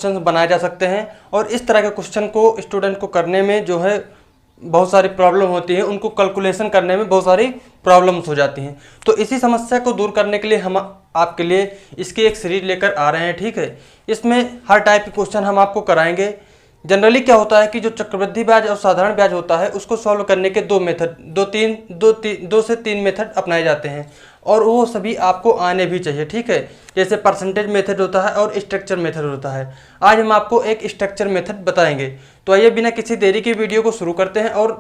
Question बनाए जा सकते हैं और इस तरह के क्वेश्चन को स्टूडेंट को करने में जो है बहुत सारी प्रॉब्लम होती है, उनको कैलकुलेशन करने में बहुत सारी प्रॉब्लम्स हो जाती हैं। तो इसी समस्या को दूर करने के लिए हम आपके लिए इसकी एक सीरीज लेकर आ रहे हैं, ठीक है। इसमें हर टाइप के क्वेश्चन हम आपको कराएंगे। जनरली क्या होता है कि जो चक्रवृद्धि ब्याज और साधारण ब्याज होता है उसको सॉल्व करने के दो से तीन मेथड अपनाए जाते हैं और वो सभी आपको आने भी चाहिए, ठीक है। जैसे परसेंटेज मेथड होता है और स्ट्रक्चर मेथड होता है। आज हम आपको एक स्ट्रक्चर मेथड बताएंगे। तो आइए बिना किसी देरी के वीडियो को शुरू करते हैं और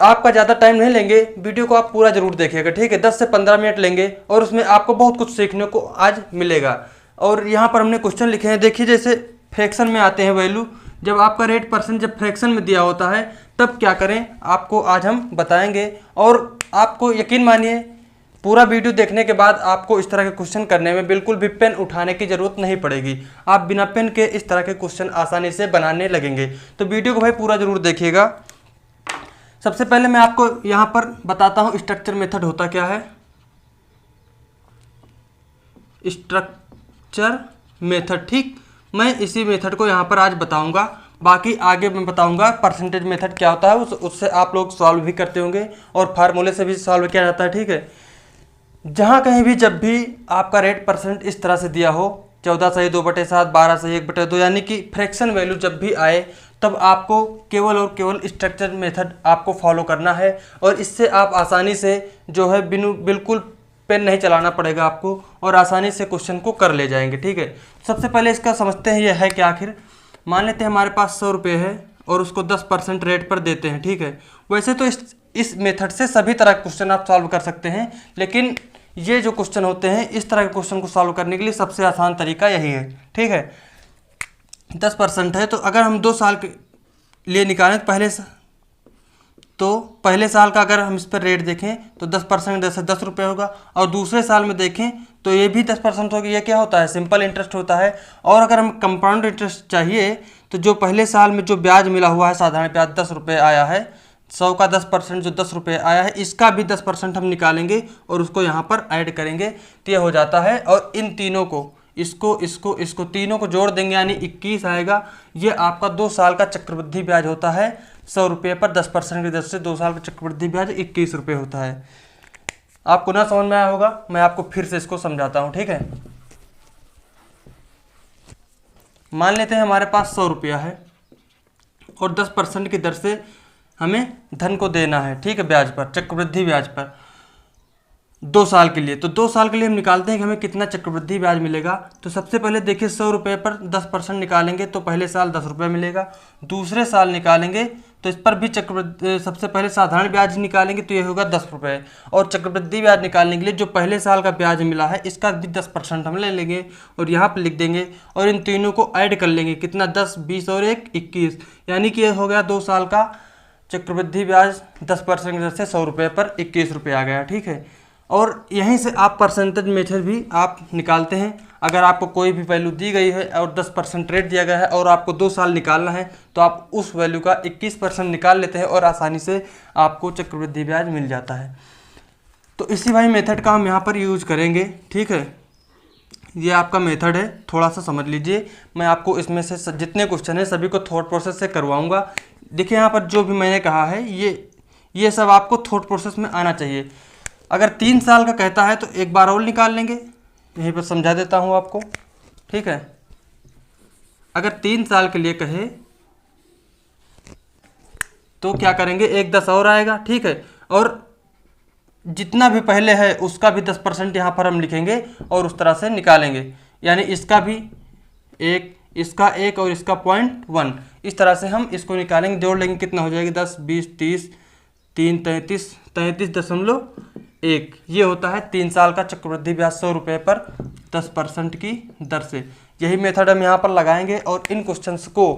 आपका ज़्यादा टाइम नहीं लेंगे, वीडियो को आप पूरा जरूर देखिएगा, ठीक है। 10 से 15 मिनट लेंगे और उसमें आपको बहुत कुछ सीखने को आज मिलेगा। और यहाँ पर हमने क्वेश्चन लिखे हैं, देखिए जैसे फ्रैक्शन में आते हैं वैल्यू, जब आपका रेट परसेंट जब फ्रैक्शन में दिया होता है तब क्या करें आपको आज हम बताएंगे। और आपको यकीन मानिए पूरा वीडियो देखने के बाद आपको इस तरह के क्वेश्चन करने में बिल्कुल भी पेन उठाने की ज़रूरत नहीं पड़ेगी। आप बिना पेन के इस तरह के क्वेश्चन आसानी से बनाने लगेंगे। तो वीडियो को भाई पूरा ज़रूर देखिएगा। सबसे पहले मैं आपको यहाँ पर बताता हूँ स्ट्रक्चर मेथड होता क्या है। स्ट्रक्चर मेथड, ठीक, मैं इसी मेथड को यहाँ पर आज बताऊँगा। बाकी आगे मैं बताऊँगा परसेंटेज मेथड क्या होता है, उससे आप लोग सॉल्व भी करते होंगे और फार्मूले से भी सॉल्व किया जाता है, ठीक है। जहाँ कहीं भी जब भी आपका रेट परसेंट इस तरह से दिया हो 14 सही 2/7, 12 सही 1/2, यानी कि फ्रैक्शन वैल्यू जब भी आए तब आपको केवल और केवल स्ट्रक्चर मेथड आपको फॉलो करना है और इससे आप आसानी से जो है बिल्कुल पेन नहीं चलाना पड़ेगा आपको और आसानी से क्वेश्चन को कर ले जाएंगे, ठीक है। सबसे पहले इसका समझते हैं ये है कि आखिर मान लेते हैं हमारे पास 100 रुपये है और उसको 10% रेट पर देते हैं, ठीक है। वैसे तो इस मेथड से सभी तरह के क्वेश्चन आप सॉल्व कर सकते हैं, लेकिन ये जो क्वेश्चन होते हैं इस तरह के क्वेश्चन को सॉल्व करने के लिए सबसे आसान तरीका यही है, ठीक है। 10% है तो अगर हम 2 साल के लिए निकालें तो पहले साल का अगर हम इस पर रेट देखें तो 10% जैसे 10 रुपये होगा और दूसरे साल में देखें तो ये भी 10% होगी। ये क्या होता है, सिंपल इंटरेस्ट होता है। और अगर हम कंपाउंड इंटरेस्ट चाहिए तो जो पहले साल में जो ब्याज मिला हुआ है साधारण ब्याज 10 रुपये आया है, 100 का 10% जो 10 रुपये आया है इसका भी 10% हम निकालेंगे और उसको यहाँ पर ऐड करेंगे तो ये हो जाता है। और इन तीनों को इसको तीनों को जोड़ देंगे यानी 21 आएगा। ये आपका 2 साल का चक्रवृद्धि ब्याज होता है। 100 रुपये पर 10% की दर से 2 साल का चक्रवृद्धि ब्याज 21 रुपये होता है। आपको ना समझ में आया होगा, मैं आपको फिर से इसको समझाता हूँ, ठीक है। मान लेते हैं हमारे पास 100 रुपया है और 10% की दर से हमें धन को देना है, ठीक है, ब्याज पर, चक्रवृद्धि ब्याज पर 2 साल के लिए। तो 2 साल के लिए हम निकालते हैं कि हमें कितना चक्रवृद्धि ब्याज मिलेगा। तो सबसे पहले देखिए 100 रुपये पर 10% निकालेंगे तो पहले साल 10 रुपये मिलेगा। दूसरे साल निकालेंगे तो इस पर भी सबसे पहले साधारण ब्याज निकालेंगे तो ये होगा 10 रुपये। और चक्रवृद्धि ब्याज निकालने के लिए जो पहले साल का ब्याज मिला है इसका भी 10% हम ले लेंगे और यहाँ पर लिख देंगे और इन तीनों को ऐड कर लेंगे। कितना, 10, 20 और 1, 21, यानी कि ये हो गया 2 साल का चक्रवृद्धि ब्याज 10% की दर से 100 रुपये पर 21 रुपये आ गया, ठीक है। और यहीं से आप परसेंटेज मेथड भी आप निकालते हैं। अगर आपको कोई भी वैल्यू दी गई है और 10% रेट दिया गया है और आपको 2 साल निकालना है तो आप उस वैल्यू का 21% निकाल लेते हैं और आसानी से आपको चक्रवृद्धि ब्याज मिल जाता है। तो इसी भाई मेथड का हम यहाँ पर यूज करेंगे, ठीक है। ये आपका मेथड है, थोड़ा सा समझ लीजिए। मैं आपको इसमें से जितने क्वेश्चन हैं सभी को थॉट प्रोसेस से करवाऊँगा। देखिए यहाँ पर जो भी मैंने कहा है ये सब आपको थॉट प्रोसेस में आना चाहिए। अगर 3 साल का कहता है तो एक बार और निकाल लेंगे, यहीं पर समझा देता हूँ आपको, ठीक है। अगर 3 साल के लिए कहे तो क्या करेंगे, एक 10 और आएगा, ठीक है। और जितना भी पहले है उसका भी 10% यहाँ पर हम लिखेंगे और उस तरह से निकालेंगे। यानी इसका भी एक, इसका 1 और इसका 0.1, इस तरह से हम इसको निकालेंगे, जोड़ लेंगे, कितना हो जाएगी, 10, 20, 30, 3, 33.1। ये होता है 3 साल का चक्रवृद्धि ब्याज 100 रुपये पर 10% की दर से। यही मेथड हम यहाँ पर लगाएंगे और इन क्वेश्चंस को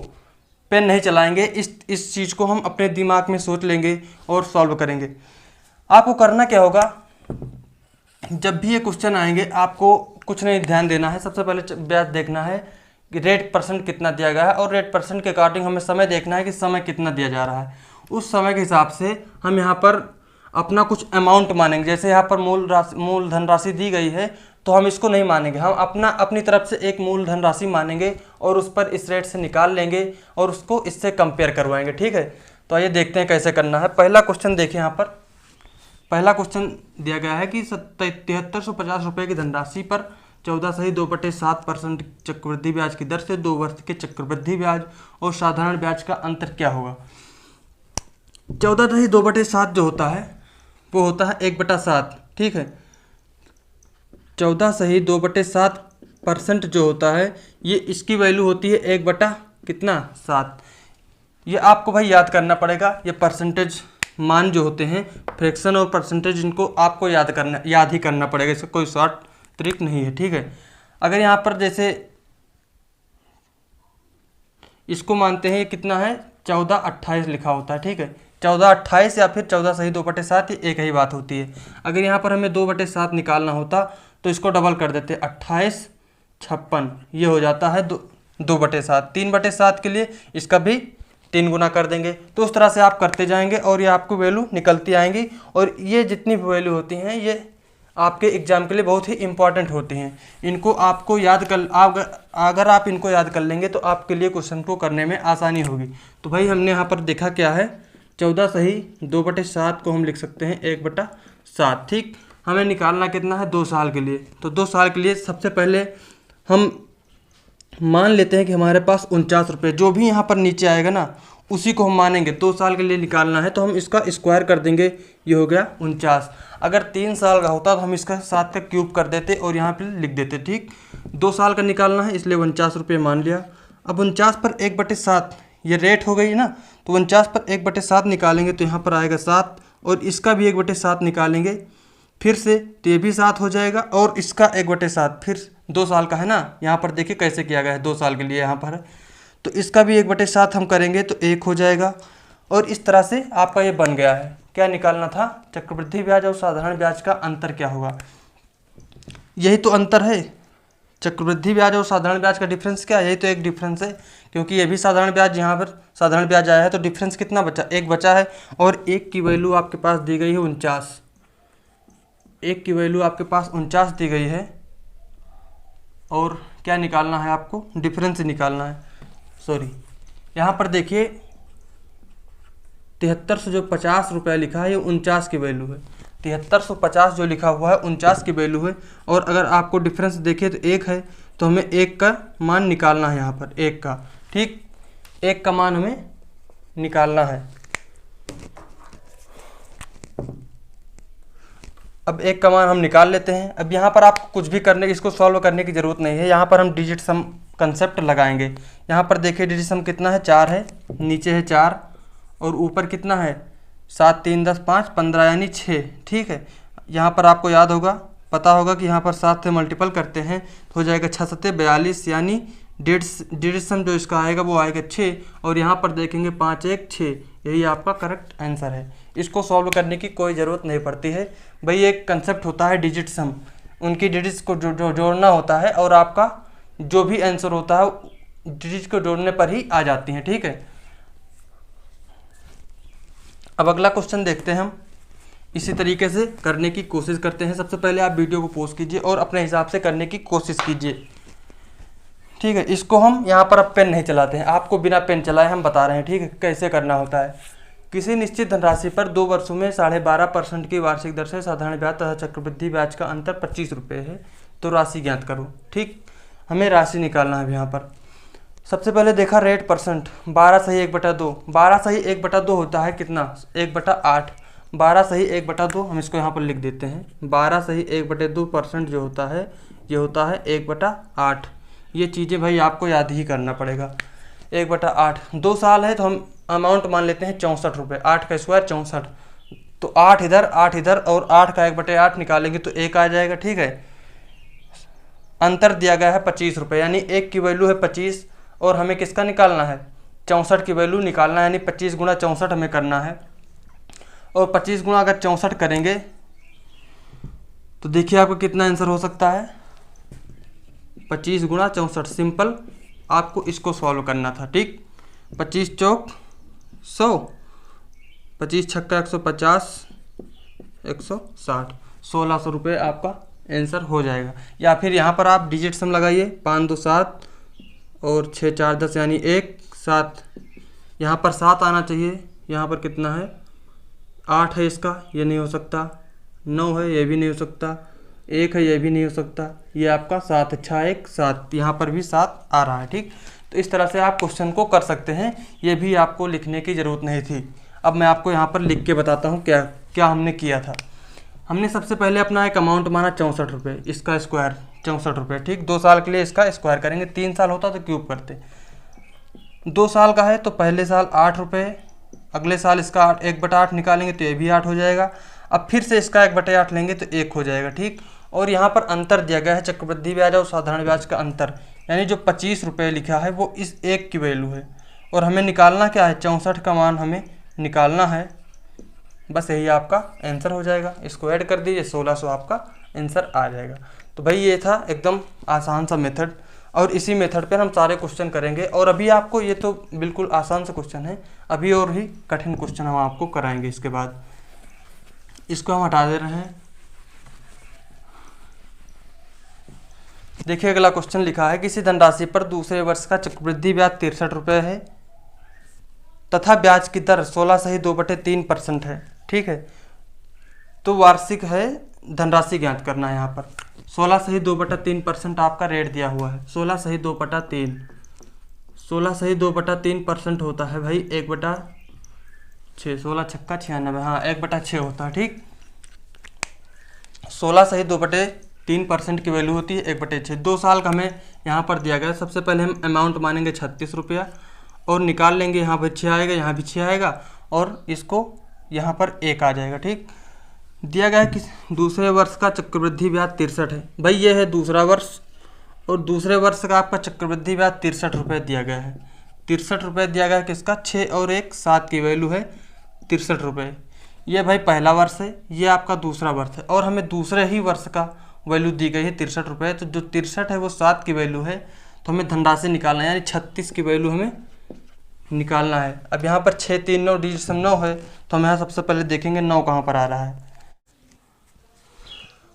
पेन नहीं चलाएंगे, इस चीज़ को हम अपने दिमाग में सोच लेंगे और सॉल्व करेंगे। आपको करना क्या होगा, जब भी ये क्वेश्चन आएंगे आपको कुछ नहीं ध्यान देना है। सबसे पहले ब्याज देखना है कि रेट परसेंट कितना दिया गया है और रेट परसेंट के अकॉर्डिंग हमें समय देखना है कि समय कितना दिया जा रहा है। उस समय के हिसाब से हम यहाँ पर अपना कुछ अमाउंट मानेंगे। जैसे यहाँ पर मूल धनराशि दी गई है तो हम इसको नहीं मानेंगे, हम अपनी तरफ से एक मूलधन राशि मानेंगे और उस पर इस रेट से निकाल लेंगे और उसको इससे कंपेयर करवाएंगे। ठीक है, तो आइए देखते हैं कैसे करना है। पहला क्वेश्चन देखिए, यहाँ पर पहला क्वेश्चन दिया गया है कि 7350 रुपये की धनराशि पर 14.2/7% चक्रवृद्धि ब्याज की दर से 2 वर्ष के चक्रवृद्धि ब्याज और साधारण ब्याज का अंतर क्या होगा। 14.2/7 जो होता है वो होता है 1/7। ठीक है, 14.2/7% जो होता है ये इसकी वैल्यू होती है 1/7। ये आपको भाई याद करना पड़ेगा। ये परसेंटेज मान जो होते हैं, फ्रैक्शन और परसेंटेज, इनको आपको याद ही करना पड़ेगा, इसका कोई शॉर्ट ट्रिक नहीं है। ठीक है, अगर यहाँ पर जैसे इसको मानते हैं, ये कितना है 1428 लिखा होता है। ठीक है, 1428 या फिर 14.2/7 ये एक ही बात होती है। अगर यहाँ पर हमें 2/7 निकालना होता तो इसको डबल कर देते, 28 56, ये हो जाता है 2/7। 3/7 के लिए इसका भी 3 गुना कर देंगे। तो उस तरह से आप करते जाएंगे और ये आपको वैल्यू निकलती आएंगी। और ये जितनी भी वैल्यू होती हैं ये आपके एग्जाम के लिए बहुत ही इंपॉर्टेंट होती हैं। इनको आपको अगर आप इनको याद कर लेंगे तो आपके लिए क्वेश्चन को करने में आसानी होगी। तो भाई हमने यहाँ पर देखा क्या है, 14.2/7 को हम लिख सकते हैं 1/7। ठीक, हमें निकालना कितना है 2 साल के लिए। तो 2 साल के लिए सबसे पहले हम मान लेते हैं कि हमारे पास 49 रुपये, जो भी यहाँ पर नीचे आएगा ना उसी को हम मानेंगे। 2 साल के लिए निकालना है तो हम इसका स्क्वायर कर देंगे, ये हो गया 49। अगर 3 साल का होता तो हम इसका 7 का क्यूब कर देते और यहाँ पे लिख देते। ठीक, 2 साल का निकालना है इसलिए 49 रुपये मान लिया। अब 49 पर 1/7 ये रेट हो गई ना, तो 49 पर 1/7 निकालेंगे तो यहाँ पर आएगा 7 और इसका भी 1/7 निकालेंगे फिर से तो ये भी 7 हो जाएगा और इसका 1/7 फिर 2 साल का है ना, यहाँ पर देखिए कैसे किया गया है 2 साल के लिए यहाँ पर, तो इसका भी 1/7 हम करेंगे तो 1 हो जाएगा। और इस तरह से आपका ये बन गया है। क्या निकालना था, चक्रवृद्धि ब्याज और साधारण ब्याज का अंतर क्या होगा। यही तो अंतर है, चक्रवृद्धि ब्याज और साधारण ब्याज का डिफरेंस क्या है, यही तो एक डिफरेंस है। क्योंकि ये भी साधारण ब्याज, यहाँ पर साधारण ब्याज आया है तो डिफरेंस कितना बचा, 1 बचा है। और 1 की वैल्यू आपके पास दी गई है 49, 1 की वैल्यू आपके पास 49 दी गई है। और क्या निकालना है आपको, डिफरेंस निकालना है। सॉरी, यहाँ पर देखिए 7350 रुपये लिखा है, ये 49 की वैल्यू है। 7350 जो लिखा हुआ है 49 की वैल्यू है। और अगर आपको डिफरेंस देखिए तो 1 है, तो हमें 1 का मान निकालना है यहाँ पर, 1 का। ठीक, 1 का मान हमें निकालना है। अब 1 का मान हम निकाल लेते हैं। अब यहाँ पर आपको कुछ भी करने, इसको सॉल्व करने की ज़रूरत नहीं है। यहाँ पर हम डिजिट सम कंसेप्ट लगाएंगे। यहाँ पर देखिए डिजिट सम कितना है, 4 है, नीचे है 4 और ऊपर कितना है 7 3 10 5 15 यानी 6। ठीक है, यहाँ पर आपको याद होगा, पता होगा कि यहाँ पर 7 से मल्टीपल करते हैं तो हो जाएगा 6 7 42 यानी डिजिट सम जो इसका आएगा वो आएगा 6। और यहाँ पर देखेंगे 5 1 6, यही आपका करेक्ट आंसर है। इसको सॉल्व करने की कोई ज़रूरत नहीं पड़ती है भाई। एक कंसेप्ट होता है डिजिट सम, उनकी डिजिट्स को जो जोड़ना होता है और आपका जो भी आंसर होता है डिजिट को जोड़ने पर ही आ जाती हैं। ठीक है, अब अगला क्वेश्चन देखते हैं हम। इसी तरीके से करने की कोशिश करते हैं। सबसे पहले आप वीडियो को पॉज कीजिए और अपने हिसाब से करने की कोशिश कीजिए। ठीक है, इसको हम यहाँ पर अब पेन नहीं चलाते हैं, आपको बिना पेन चलाए हम बता रहे हैं। ठीक है, कैसे करना होता है। किसी निश्चित धनराशि पर 2 वर्षों में 12.5% की वार्षिक दर से साधारण ब्याज तथा चक्रवृद्धि ब्याज का अंतर 25 रुपये है, तो राशि ज्ञात करो। ठीक, हमें राशि निकालना है। यहाँ पर सबसे पहले देखा रेट परसेंट, 12 सही 1/2, 12 सही 1/2 होता है कितना, 1/8। 12 सही 1/2 हम इसको यहाँ पर लिख देते हैं। 12 सही 1/2% जो होता है ये होता है 1/8। ये चीज़ें भाई आपको याद ही करना पड़ेगा। 1/8, 2 साल है तो हम अमाउंट मान लेते हैं 64 रुपये, 8 का स्क्वायर 64, तो 8 इधर और 8 का 1/8 निकालेंगे तो 1 आ जाएगा। ठीक है, अंतर दिया गया है 25 रुपये, यानी 1 की वैल्यू है 25 और हमें किसका निकालना है 64 की वैल्यू निकालना है, यानी 25 गुणा 64 हमें करना है। और 25 गुणा अगर 64 करेंगे तो देखिए आपको कितना आंसर हो सकता है, 25 गुणा 64। सिंपल आपको इसको सॉल्व करना था। ठीक, 25 चौक 100, 25 छक्का 150, 160, 1600 रुपये आपका आंसर हो जाएगा। या फिर यहाँ पर आप डिजिट सम लगाइए, 5 2 7 और 6 4 10 यानी 1 7, यहाँ पर 7 आना चाहिए। यहाँ पर कितना है, 8 है इसका, ये नहीं हो सकता। 9 है, ये भी नहीं हो सकता। 1 है, ये भी नहीं हो सकता। ये आपका 7 अच्छा 1 7, यहाँ पर भी 7 आ रहा है। ठीक, तो इस तरह से आप क्वेश्चन को कर सकते हैं, ये भी आपको लिखने की ज़रूरत नहीं थी। अब मैं आपको यहाँ पर लिख के बताता हूँ क्या क्या हमने किया था। हमने सबसे पहले अपना एक अमाउंट माना 64 रुपये, इसका स्क्वायर 64 रुपये। ठीक, 2 साल के लिए इसका स्क्वायर करेंगे, 3 साल होता तो क्यूब करते। 2 साल का है तो पहले साल 8 रुपये, अगले साल इसका 1/8 निकालेंगे तो ये भी 8 हो जाएगा। अब फिर से इसका 1/8 लेंगे तो 1 हो जाएगा। ठीक, और यहाँ पर अंतर दिया गया है चक्रवृद्धि ब्याज और साधारण ब्याज का अंतर, यानी जो 25 रुपये लिखा है वो इस 1 की वैल्यू है। और हमें निकालना क्या है, 64 का मान हमें निकालना है। बस यही आपका आंसर हो जाएगा। इसको ऐड कर दीजिए, 1600 आपका आंसर आ जाएगा। तो भाई ये था एकदम आसान सा मेथड, और इसी मेथड पर हम सारे क्वेश्चन करेंगे। और अभी आपको ये तो बिल्कुल आसान सा क्वेश्चन है, अभी और भी कठिन क्वेश्चन हम आपको कराएंगे इसके बाद। इसको हम हटा दे रहे हैं। देखिए अगला क्वेश्चन लिखा है, किसी धनराशि पर दूसरे वर्ष का चक्रवृद्धि ब्याज 63 रुपये है तथा ब्याज की दर 16 सही 2/3% है। ठीक है, तो वार्षिक है धनराशि ज्ञात करना है। यहाँ पर 16 सही 2/3% आपका रेट दिया हुआ है। 16 सही 2/3, 16 सही 2/3% होता है भाई 1/6, 16 छक्का 96, हाँ 1/6 होता है। ठीक, 16 सही 2/3% की वैल्यू होती है 1/6। 2 साल का हमें यहाँ पर दिया गया है। सबसे पहले हम अमाउंट मानेंगे 36 रुपया और निकाल लेंगे, यहाँ पर 6 आएगा, यहाँ भी 6 आएगा और इसको यहाँ पर 1 आ जाएगा। ठीक, दिया गया है कि दूसरे वर्ष का चक्रवृद्धि ब्याज 63 है। भाई ये है दूसरा वर्ष, और दूसरे वर्ष का आपका चक्रवृद्धि ब्याज 63 रुपये दिया गया है। 63 रुपये दिया गया है किसका, 6 और 1 7 की वैल्यू है 63 रुपये। ये भाई पहला वर्ष है, ये आपका दूसरा वर्ष है, और हमें दूसरे ही वर्ष का वैल्यू दी गई है 63 रुपये। तो जो 63 है वो 7 की वैल्यू है, तो हमें धनराशि निकालना है, यानी 36 की वैल्यू हमें निकालना है। अब यहाँ पर 6 3 9 डिजिट सम 9 है, तो हम यहाँ सबसे पहले देखेंगे 9 कहाँ पर आ रहा है।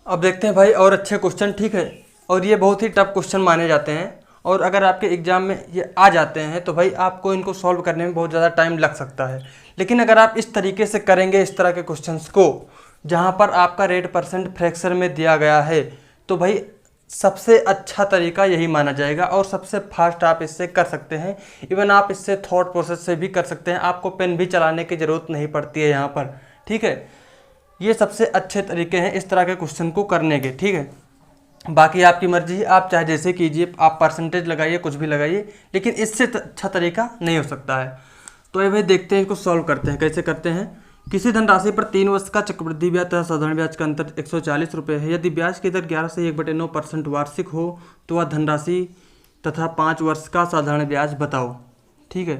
अब देखते हैं भाई और अच्छे क्वेश्चन। ठीक है, और ये बहुत ही टफ क्वेश्चन माने जाते हैं, और अगर आपके एग्जाम में ये आ जाते हैं तो भाई आपको इनको सॉल्व करने में बहुत ज़्यादा टाइम लग सकता है। लेकिन अगर आप इस तरीके से करेंगे इस तरह के क्वेश्चंस को, जहाँ पर आपका रेट परसेंट फ्रैक्शन में दिया गया है, तो भाई सबसे अच्छा तरीका यही माना जाएगा और सबसे फास्ट आप इससे कर सकते हैं। इवन आप इससे थॉट प्रोसेस से भी कर सकते हैं, आपको पेन भी चलाने की ज़रूरत नहीं पड़ती है यहाँ पर। ठीक है, ये सबसे अच्छे तरीके हैं इस तरह के क्वेश्चन को करने के। ठीक है, बाकी आपकी मर्जी है, आप चाहे जैसे कीजिए, आप परसेंटेज लगाइए, कुछ भी लगाइए, लेकिन इससे अच्छा तरीका नहीं हो सकता है। तो ये भाई देखते हैं, इसको सॉल्व करते हैं। कैसे करते हैं, किसी धनराशि पर 3 वर्ष का चक्रवृद्धि ब्याज तथा साधारण ब्याज का अंतर 140 रुपये है। यदि ब्याज की दर 11 से 1/9% वार्षिक हो तो वह धनराशि तथा 5 वर्ष का साधारण ब्याज बताओ। ठीक है,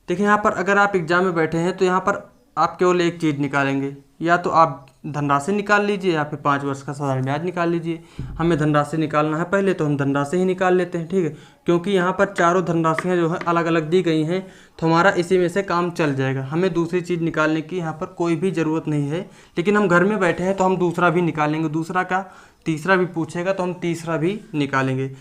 देखिए यहाँ पर अगर आप एग्जाम में बैठे हैं तो यहाँ पर आप केवल एक चीज़ निकालेंगे, या तो आप धनराशि निकाल लीजिए या फिर 5 वर्ष का साधारण ब्याज निकाल लीजिए। हमें धनराशि निकालना है पहले, तो हम धनराशि ही निकाल लेते हैं। ठीक है, क्योंकि यहाँ पर चारों धनराशियाँ जो है अलग अलग दी गई हैं, तो हमारा इसी में से काम चल जाएगा। हमें दूसरी चीज़ निकालने की यहाँ पर कोई भी ज़रूरत नहीं है। लेकिन हम घर में बैठे हैं तो हम दूसरा भी निकालेंगे, दूसरा का तीसरा भी पूछेगा तो हम तीसरा भी निकालेंगे।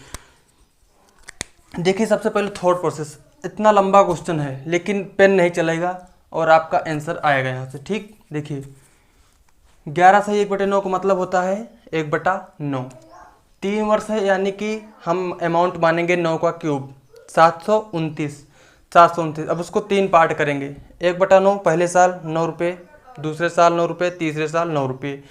देखिए सबसे पहले थॉट प्रोसेस, इतना लंबा क्वेश्चन है लेकिन पेन नहीं चलेगा और आपका आंसर आएगा यहाँ से। ठीक, देखिए 11 से 1/9 का मतलब होता है 1/9। 3 वर्ष है, यानी कि हम अमाउंट मानेंगे 9 का क्यूब, 729। अब उसको 3 पार्ट करेंगे। 1/9 पहले साल 9 रुपये, दूसरे साल 9 रुपये, तीसरे साल 9 रुपये।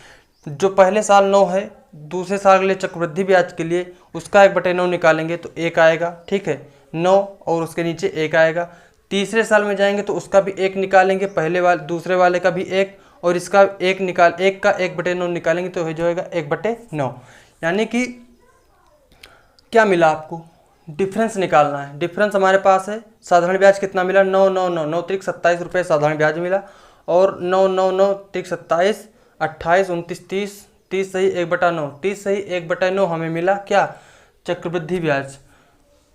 जो पहले साल 9 है, दूसरे साल के लिए चक्रवृद्धि ब्याज के लिए उसका 1/9 निकालेंगे तो 1 आएगा। ठीक है, 9 और उसके नीचे 1 आएगा। तीसरे साल में जाएंगे तो उसका भी 1 निकालेंगे, पहले वाले दूसरे वाले का भी 1, और इसका 1 का 1/9 निकालेंगे तो हो जाएगा 1/9। यानी कि क्या मिला आपको, डिफरेंस निकालना है। डिफरेंस हमारे पास है, साधारण ब्याज कितना मिला, 9 9 9 9 त्रिक 27 रुपये साधारण ब्याज मिला, और 9 9 9 त्रिक 27 28 29 30 30 सही 1/9, 30 सही 1/9 हमें मिला क्या, चक्रवृद्धि ब्याज।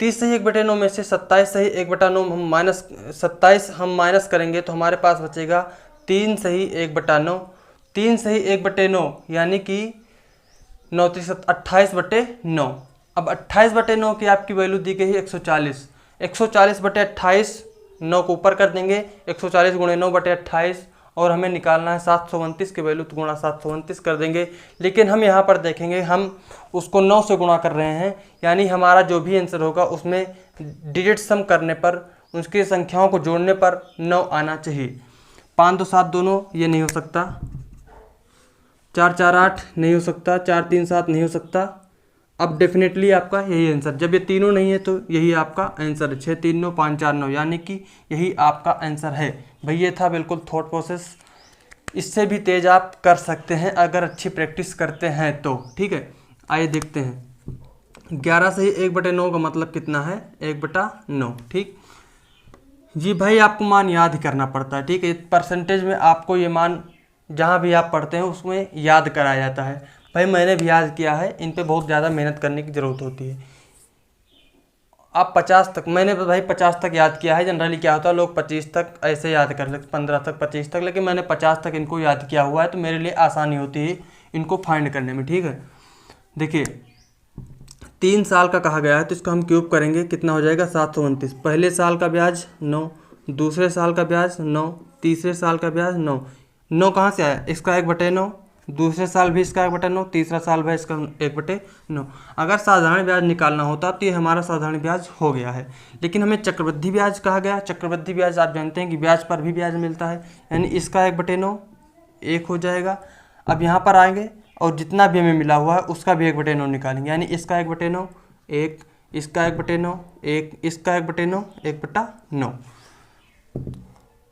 30 सही 1/9 में से 27 सही 1/9 हम माइनस 27 हम माइनस करेंगे तो हमारे पास बचेगा 3 सही 1/9। 3 सही 1/9 यानी कि 9 3 28/9। अब 28/9 की आपकी वैल्यू दी गई है 140। 140/28, 9 को ऊपर कर देंगे, 140 × 9/28, और हमें निकालना है 729 की वैल्यू, तो गुणा 729 कर देंगे। लेकिन हम यहाँ पर देखेंगे हम उसको 9 से गुणा कर रहे हैं, यानी हमारा जो भी आंसर होगा उसमें डिजिट सम करने पर, उसकी संख्याओं को जोड़ने पर 9 आना चाहिए। 5 2 7 दोनों, ये नहीं हो सकता। 4 4 8 नहीं हो सकता। 4 3 7 नहीं हो सकता। अब डेफिनेटली आपका यही आंसर, जब ये तीनों नहीं है तो यही आपका आंसर है। 6 3 9 5 4 9, यानी कि यही आपका आंसर है। भाई ये था बिल्कुल थॉट प्रोसेस, इससे भी तेज आप कर सकते हैं अगर अच्छी प्रैक्टिस करते हैं तो, ठीक है। आइए देखते हैं। 11 से ही 1/9 का मतलब कितना है? 1/9, ठीक जी। भाई आपको मान याद ही करना पड़ता है, ठीक है। परसेंटेज में आपको ये मान जहाँ भी आप पढ़ते हैं उसमें याद कराया जाता है। भाई मैंने भी याद किया है, इन पे बहुत ज़्यादा मेहनत करने की ज़रूरत होती है। आप 50 तक, मैंने भाई 50 तक याद किया है। जनरली क्या होता है, लोग 25 तक ऐसे याद कर लेते, 15 तक, 25 तक, लेकिन मैंने 50 तक इनको याद किया हुआ है, तो मेरे लिए आसानी होती है इनको फाइंड करने में, ठीक है। देखिए 3 साल का कहा गया है, तो इसको हम क्यूब करेंगे, कितना हो जाएगा? 729। पहले साल का ब्याज 9, दूसरे साल का ब्याज 9, तीसरे साल का ब्याज 9। 9 कहाँ से आया? इसका 1/9, दूसरे साल भी इसका 1/9, तीसरा साल भी इसका 1/9। अगर साधारण ब्याज निकालना होता तो ये हमारा साधारण ब्याज हो गया है, लेकिन हमें चक्रवृद्धि ब्याज कहा गया। चक्रवृद्धि ब्याज आप जानते हैं कि ब्याज पर भी ब्याज मिलता है, यानी इसका 1/9 1 हो जाएगा। अब यहाँ पर आएंगे और जितना भी हमें मिला हुआ है उसका भी 1/9 निकालेंगे, यानी इसका 1/9 1, इसका 1/9 1, इसका 1/9 1/9।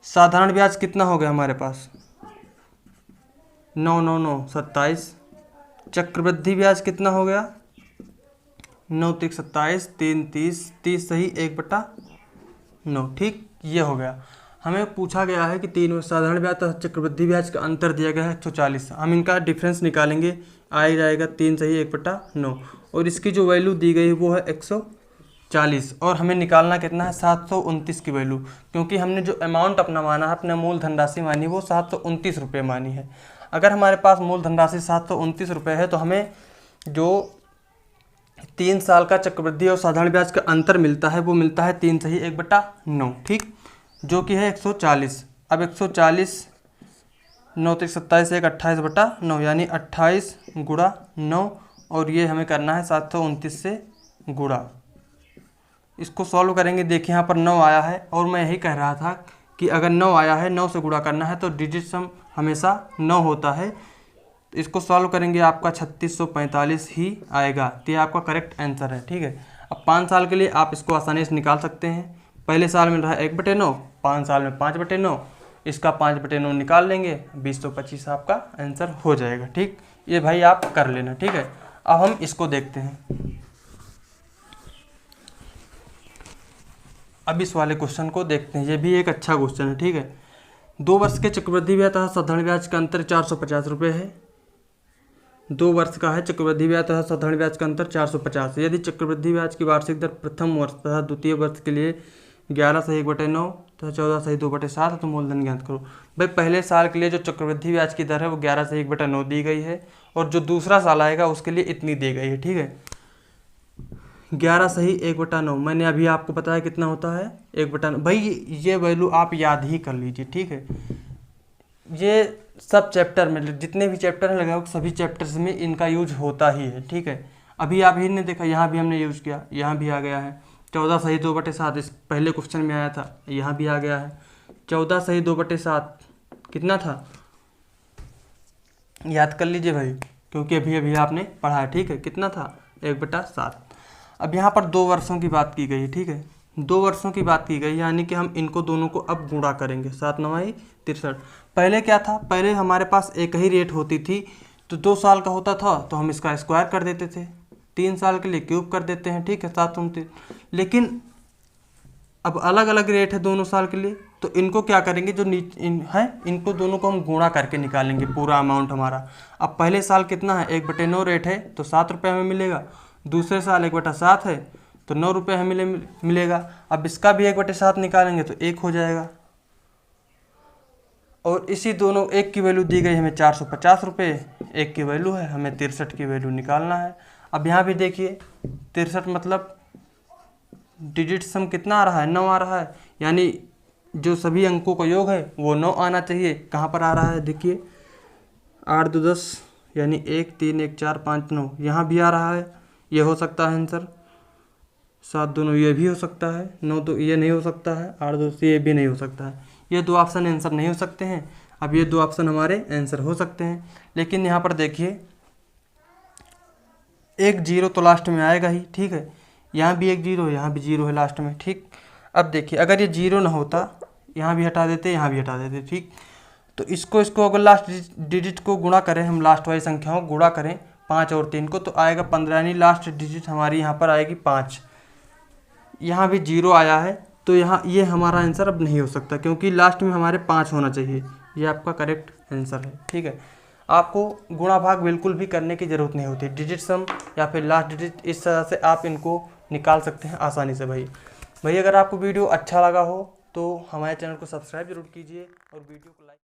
साधारण ब्याज कितना हो गया हमारे पास? 9 9 9 27। चक्रवृद्धि ब्याज कितना हो गया? 9 3 27, 3 30, 30 सही 1/9, ठीक। ये हो गया। हमें पूछा गया है कि तीन साधारण ब्याज तथा चक्रवृद्धि ब्याज का अंतर दिया गया है 140। हम इनका डिफरेंस निकालेंगे, आ जाएगा 3 सही 1/9, और इसकी जो वैल्यू दी गई है वो है 140, और हमें निकालना कितना है? 729 की वैल्यू, क्योंकि हमने जो अमाउंट अपना माना है, अपना मूल धनराशि मानी, वो 729 रुपये मानी है। अगर हमारे पास मूल धनराशि 729 रुपये है, तो हमें जो 3 साल का चक्रवृद्धि और साधारण ब्याज का अंतर मिलता है वो मिलता है 3 सही 1/9, ठीक, जो कि है 140। अब 140 9 3 27 1 28/9, यानी 28 × 9, और ये हमें करना है 729 से गुणा। इसको सॉल्व करेंगे। देखिए यहाँ पर 9 आया है, और मैं यही कह रहा था कि अगर 9 आया है, 9 से गुणा करना है तो डिजिट सम हमेशा 9 होता है। इसको सॉल्व करेंगे, आपका 3645 ही आएगा, तो ये आपका करेक्ट आंसर है, ठीक है। अब 5 साल के लिए आप इसको आसानी से निकाल सकते हैं। पहले साल मिल रहा है 1/9, 5 साल में 5/9, इसका 5/9 निकाल लेंगे, 2025 आपका आंसर हो जाएगा, ठीक। ये भाई आप कर लेना, ठीक है। अब हम इसको देखते हैं। अब इस वाले क्वेश्चन को देखते हैं, ये भी एक अच्छा क्वेश्चन है, ठीक है। 2 वर्ष के चक्रवृद्धि ब्याज तथा साधारण ब्याज का अंतर 450 रुपये है। 2 वर्ष का है चक्रवृद्धि ब्याज तथा साधारण ब्याज का अंतर 450। यदि चक्रवृद्धि ब्याज की वार्षिक दर प्रथम वर्ष तथा द्वितीय वर्ष के लिए 11 सही 1/9 तथा 14 सही 2/7 है, तो मूलधन ज्ञात करो। भाई पहले साल के लिए जो चक्रवृद्धि ब्याज की दर है वो 11 सही 1/9 दी गई है, और जो दूसरा साल आएगा उसके लिए इतनी दी गई है, ठीक है। 11 सही 1/9, मैंने अभी आपको बताया कितना होता है 1/9। भाई ये वैल्यू आप याद ही कर लीजिए, ठीक है। ये सब चैप्टर में, जितने भी चैप्टर हैं लगभग सभी चैप्टर्स में इनका यूज होता ही है, ठीक है। अभी आप ही ने देखा, यहाँ भी हमने यूज किया, यहाँ भी आ गया है 14 सही 2/7, इस पहले क्वेश्चन में आया था, यहाँ भी आ गया है 14 सही 2/7। कितना था याद कर लीजिए भाई, क्योंकि अभी अभी आपने पढ़ा है, ठीक है। कितना था? 1/7। अब यहाँ पर 2 वर्षों की बात की गई, ठीक है। 2 वर्षों की बात की गई, यानी कि हम इनको दोनों को अब गुणा करेंगे। 7 9 63। पहले क्या था? पहले हमारे पास एक ही रेट होती थी, तो 2 साल का होता था तो हम इसका स्क्वायर कर देते थे, 3 साल के लिए क्यूब कर देते हैं, ठीक है, 729। लेकिन अब अलग अलग रेट है दोनों साल के लिए, तो इनको क्या करेंगे, जो है इनको दोनों को हम गुणा करके निकालेंगे पूरा अमाउंट हमारा। अब पहले साल कितना है? 1/9 रेट है, तो 7 रुपये हमें मिलेगा। दूसरे साल 1/7 है, तो 9 रुपये हमें मिलेगा। अब इसका भी 1/7 निकालेंगे तो 1 हो जाएगा। और इसी दोनों, एक की वैल्यू दी गई हमें 450 रुपये, एक की वैल्यू है, हमें 63 की वैल्यू निकालना है। अब यहाँ भी देखिए 63 मतलब डिजिट सम कितना आ रहा है, 9 आ रहा है, यानी जो सभी अंकों का योग है वो 9 आना चाहिए। कहाँ पर आ रहा है देखिए, 8 2 10 यानी 1 3 1 4 5 9, यहाँ भी आ रहा है, ये हो सकता है आंसर। 7 दोनों ये भी हो सकता है, 9 तो ये नहीं हो सकता है, 8 2 से ये भी नहीं हो सकता है। ये दो ऑप्शन आंसर नहीं हो सकते हैं। अब ये दो ऑप्शन हमारे आंसर हो सकते हैं, लेकिन यहाँ पर देखिए एक जीरो तो लास्ट में आएगा ही, ठीक है। यहाँ भी एक जीरो, यहाँ भी जीरो है लास्ट में, ठीक। अब देखिए अगर ये जीरो ना होता, यहाँ भी हटा देते, यहाँ भी हटा देते, ठीक। तो इसको अगर लास्ट डिजिट को गुणा करें, हम लास्ट वाली संख्याओं को गुणा करें 5 और 3 को, तो आएगा 15, यानी लास्ट डिजिट हमारी यहाँ पर आएगी 5। यहाँ भी जीरो आया है, तो यहाँ ये हमारा आंसर अब नहीं हो सकता, क्योंकि लास्ट में हमारे 5 होना चाहिए। ये आपका करेक्ट आंसर है, ठीक है। आपको गुणा भाग बिल्कुल भी करने की ज़रूरत नहीं होती, डिजिट सम या फिर लास्ट डिजिट, इस तरह से आप इनको निकाल सकते हैं आसानी से। भाई अगर आपको वीडियो अच्छा लगा हो तो हमारे चैनल को सब्सक्राइब जरूर कीजिए और वीडियो को लाइक